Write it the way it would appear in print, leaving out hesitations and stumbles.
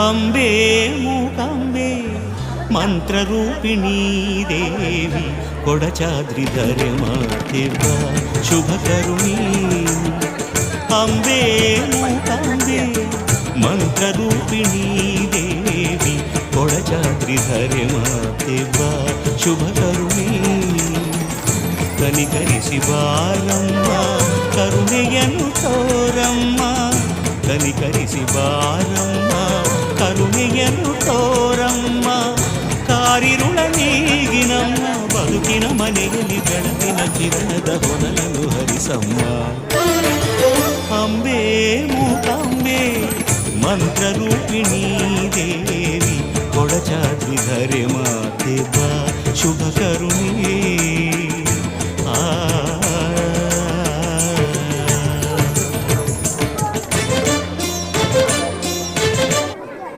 ಅಂಬೆ ಮೂಕಾಂಬೆ ಮಂತ್ರರೂಪಿಣೀ ದೇವಿ ಕೊಡಚಾದ್ರಿಧರೆ ಮಾತೆವ್ವ ಶುಭಕರುಣೀ ಅಂಬೆ ಮೂಕಾಂಬೆ ಮಂತ್ರರೂಪಿಣೀ ದೇವಿ ಕೊಡಚಾದ್ರಿಧರೆ ಮಾತೆವ್ವ ಶುಭಕರುಣೀ ಕನಿಕರಿಸಿ ಬಾರಮ್ಮ ಕರುಣೆಯನ್ನು ತೋರಮ್ಮ ಕನಿಕರಿಸಿ ಬಾರಮ್ಮ ಕರುಣೆಯನ್ನು ತೋರಮ್ಮ ಕಾರಿರುಳ ನೀಗಿನಮ್ಮ ಬದುಕಿನ ಮನೆಯಲ್ಲಿ ಬೆಳಕಿನ ಕಿರಣದ ಹೊನಲನ್ನು ಹರಿಸಮ್ಮ ಅಂಬೆ ಮೂಕಾಂಬೆ ಮಂತ್ರರೂಪಿಣೀ ದೇವಿ ಕೊಡಚಾದ್ರಿಧರೆ ಮಾತೆವ್ವ ಶುಭಕರುಣೀ